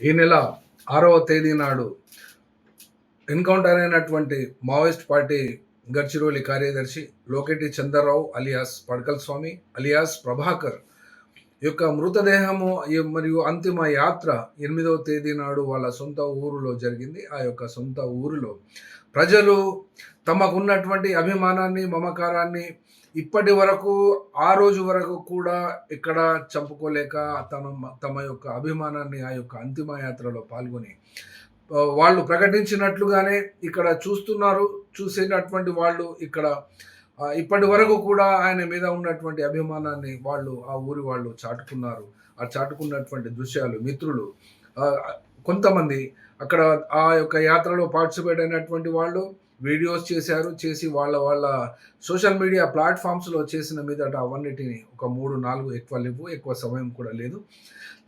ఈ నెల 6వ తేదీ నాడు ఎన్కౌంటర్ అయినటువంటి మావోయిస్ట్ పార్టీ గడ్చిరోలి కార్యదర్శి లోకేటి చంద్రరావు అలియాస్ పడకల్ స్వామి అలియాస్ ప్రభాకర్ యొక్క మృతదేహము మరియు అంతిమ యాత్ర 8వ తేదీ నాడు వాళ్ళ సొంత ఊరిలో జరిగింది. ఆ యొక్క సొంత ఊరిలో ప్రజలు తమకున్నటువంటి అభిమానాన్ని, మమకారాన్ని ఇప్పటి వరకు ఆ రోజు వరకు కూడా ఇక్కడ చంపుకోలేక తమ యొక్క అభిమానాన్ని ఆ యొక్క అంతిమ యాత్రలో పాల్గొని వాళ్ళు ప్రకటించినట్లుగానే ఇక్కడ చూసినటువంటి వాళ్ళు ఇక్కడ ఇప్పటి వరకు కూడా ఆయన మీద ఉన్నటువంటి అభిమానాన్ని ఆ ఊరి వాళ్ళు చాటుకున్నారు. ఆ చాటుకున్నటువంటి దృశ్యాలు మిత్రులు కొంతమంది అక్కడ ఆ యొక్క యాత్రలో పార్టిసిపేట్ అయినటువంటి వాళ్ళు వీడియోస్ చేసి వాళ్ళ సోషల్ మీడియా ప్లాట్ఫామ్స్లో చేసిన మీదట అవన్నిటిని ఒక 3-4 ఎక్కువ సమయం కూడా లేదు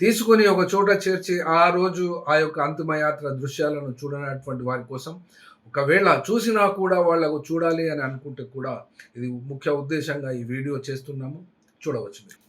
తీసుకుని ఒక చోట చేర్చి ఆ రోజు ఆ యొక్క అంతిమయాత్ర దృశ్యాలను చూడనటువంటి వారి కోసం ఒకవేళ చూసినా కూడా వాళ్ళకు చూడాలి అని అనుకుంటే కూడా ఇది ముఖ్య ఉద్దేశంగా ఈ వీడియో చేస్తున్నాము. చూడవచ్చు మీరు.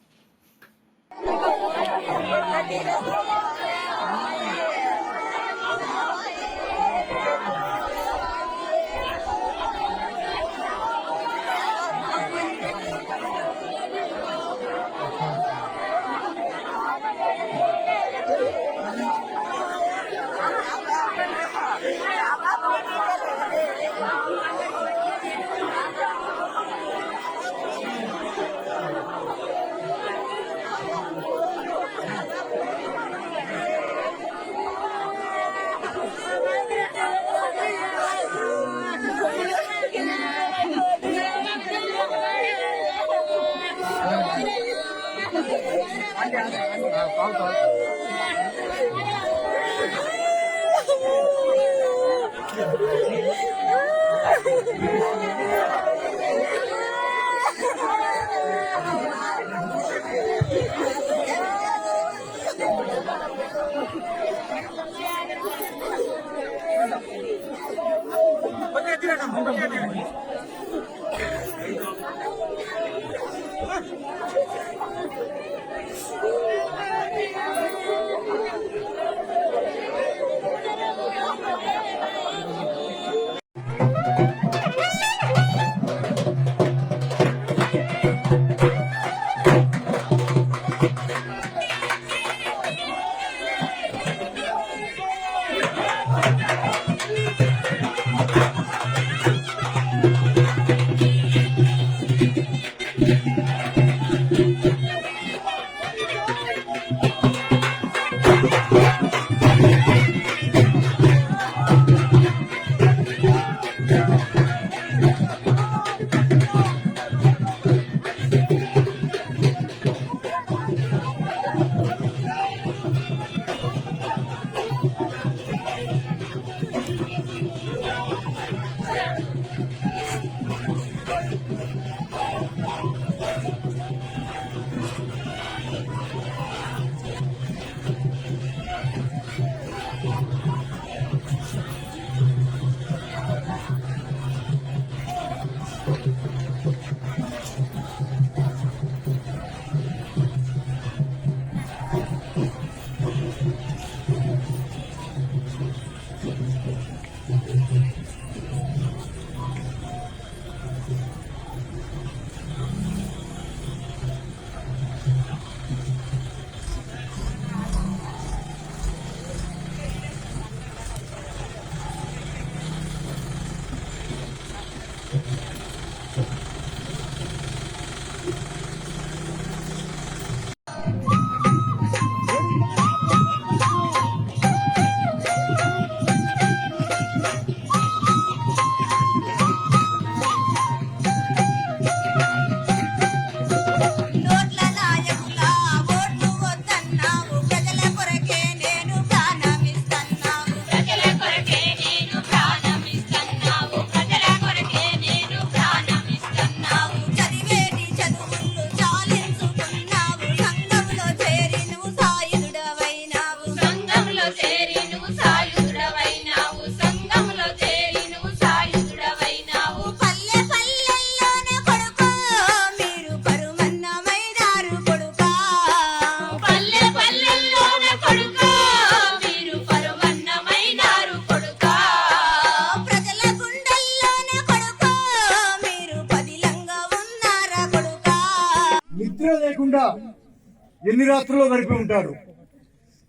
ఎన్ని రాత్రుల్లో గడిపి ఉంటాడు.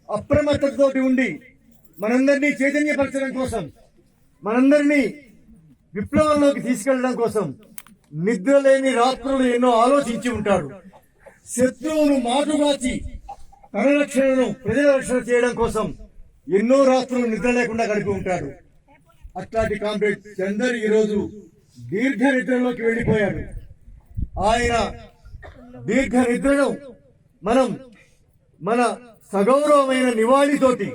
అప్రమత్తతోటి ఉండి మనందరినీ చైతన్యపరచడం కోసం, మనందరినీ విప్లవంలోకి తీసుకెళ్లడం కోసం నిద్రలేని రాత్రులు ఎన్నో ఆలోచించి ఉంటాడు. శత్రువును మాటుగాచి తన రక్షణను ప్రజల రక్షణ చేయడం కోసం ఎన్నో రాత్రులు నిద్ర లేకుండా గడిపి ఉంటాడు. అట్లాంటి కామ్రేడ్ చందర్ ఈరోజు దీర్ఘ నిద్రలోకి వెళ్లిపోయాడు. ఆయన దీర్ఘ నిద్రను మనం మన సగౌరవమైన నివాళితోటి,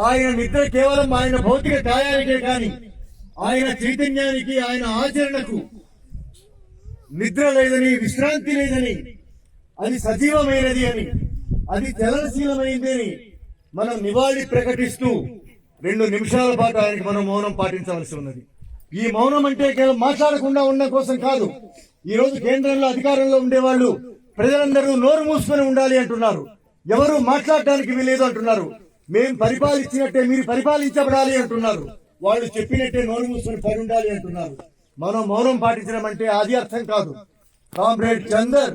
ఆయన నిద్ర కేవలం ఆయన భౌతిక కాయానికే కాని ఆయన చైతన్యానికి, ఆయన ఆచరణకు నిద్ర లేదని, విశ్రాంతి లేదని, అది సజీవమైనది అని, అది చలనశీలమైంది అని మనం నివాళి ప్రకటిస్తూ 2 నిమిషాల పాటు ఆయనకు మనం మౌనం పాటించవలసి ఉన్నది. ఈ మౌనం అంటే కేవలం మాట్లాడకుండా ఉండడం కోసం కాదు. ఈ రోజు కేంద్రంలో అధికారంలో ఉండేవాళ్ళు ప్రజలందరూ నోరు మూసుకొని ఉండాలి అంటున్నారు. ఎవరు మాట్లాడడానికి వీలేదు అంటున్నారు. మేం పరిపాలించినట్టే మీరు పరిపాలించబడాలి అంటున్నారు. వాళ్ళు చెప్పినట్టే నోరు మూసుకొని పడి ఉండాలి అంటున్నారు. మనం మౌనం పాటించడం అంటే అది అర్థం కాదు. కామ్రేడ్ చందర్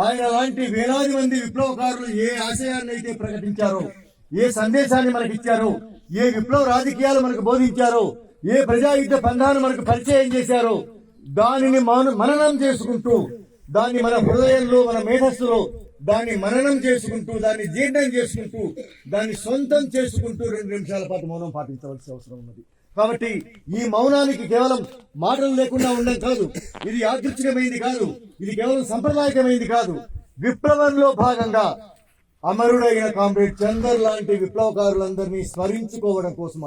ఆయన లాంటి వేలాది మంది విప్లవకారులు ఏ ఆశయాన్ని అయితే ప్రకటించారో, ఏ సందేశాన్ని మనకిచ్చారో, ఏ విప్లవ రాజకీయాలు మనకు బోధించారో, ఏ ప్రజాయుద్ధ పంథాను మనకు పరిచయం చేశారో దానిని మననం చేసుకుంటూ, దాన్ని మన హృదయంలో, మన మేధస్సులో దాన్ని మననం చేసుకుంటూ, దాన్ని జీర్ణం చేసుకుంటూ, దాన్ని సొంతం చేసుకుంటూ 2 నిమిషాల పాటు మౌనం పాటించవలసిన అవసరం ఉన్నది. కాబట్టి ఈ మౌనానికి కేవలం మాటలు లేకుండా ఉండడం కాదు, ఇది యాదృచ్ఛికమైంది కాదు, ఇది కేవలం సంప్రదాయకమైంది కాదు. విప్లవంలో భాగంగా అమరుడైన కామ్రేడ్ చందర్ లాంటి విప్లవకారులందరినీ స్మరించుకోవడం కోసం,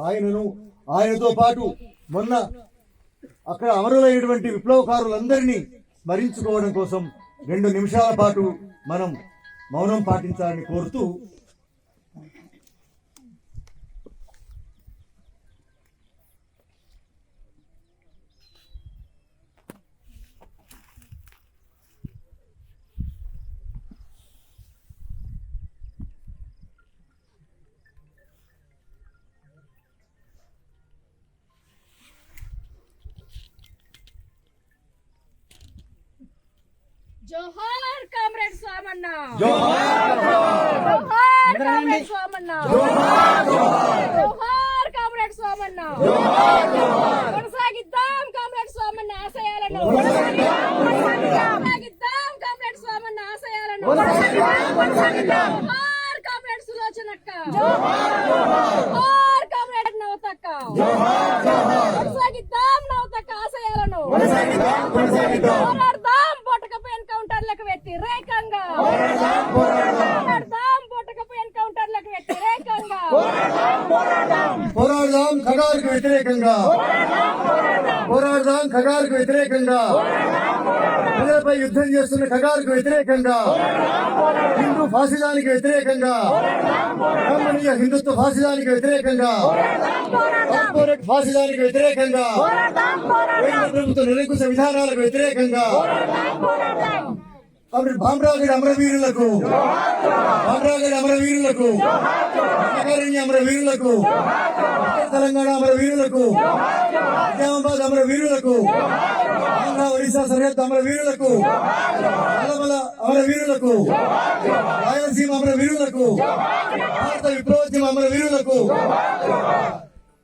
ఆయనతో పాటు మొన్న అక్కడ అమరులైనటువంటి విప్లవకారులందరినీ స్మరించుకోవడం కోసం 2 నిమిషాల పాటు మనం మౌనం పాటించాలని కోరుతూ జోహార్ కామ్రేడ్ సోమన్న, జోహార్ జోహార్ కామ్రేడ్ సోమన్న, జోహార్ కామ్రేడ్ సోమన్న, కొనసాగిద్దాం కామ్రేడ్ సోమన్న ఆశయాలను, కొనసాగిద్దాం కామ్రేడ్ సోమన్న ఆశయాలను, జోహార్ కామ్రేడ్ సులోచనక్క, జోహార్ కామ్రేడ్ నవతక్క, కొనసాగిద్దాం నవతక్క ఆశయాలను, పోరాడదాం బొట్టకపు ఎన్కౌంటర్లకు వ్యతిరేకంగా, పోరాడదాం బొట్టకపు ఎన్కౌంటర్లకు వ్యతిరేకంగా, పోరాడదాం ఖగార్కు వ్యతిరేకంగా, పోరాడదాం ఖగార్కు వ్యతిరేకంగా, ప్రజలపై యుద్ధం చేస్తున్న ఖగార్కు వ్యతిరేకంగా, హిందూ ఫాసిజానికి వ్యతిరేకంగా, బ్రాహ్మణీయ హిందుత్వ ఫాసిజానికి వ్యతిరేకంగా, కార్పొరేట్ ఫాసిజానికి వ్యతిరేకంగా, కేంద్ర ప్రభుత్వ నిరంకుశ విధానాలకు వ్యతిరేకంగా, కాబట్టి భామరాగడి అమరవీరులకు, భామరాగడి అమరవీరులకు, అరణ్య అమరవీరులకు, తెలంగాణ అమరవీరులకు, నిజామాబాద్ అమరవీరులకు, ఆంధ్ర ఒడిశా సరిహద్దు అమరవీరులకు, నల్లమల అమరవీరులకు, రాయలసీమ అమరవీరులకు, భారత విప్లవోద్యమ అమరవీరులకు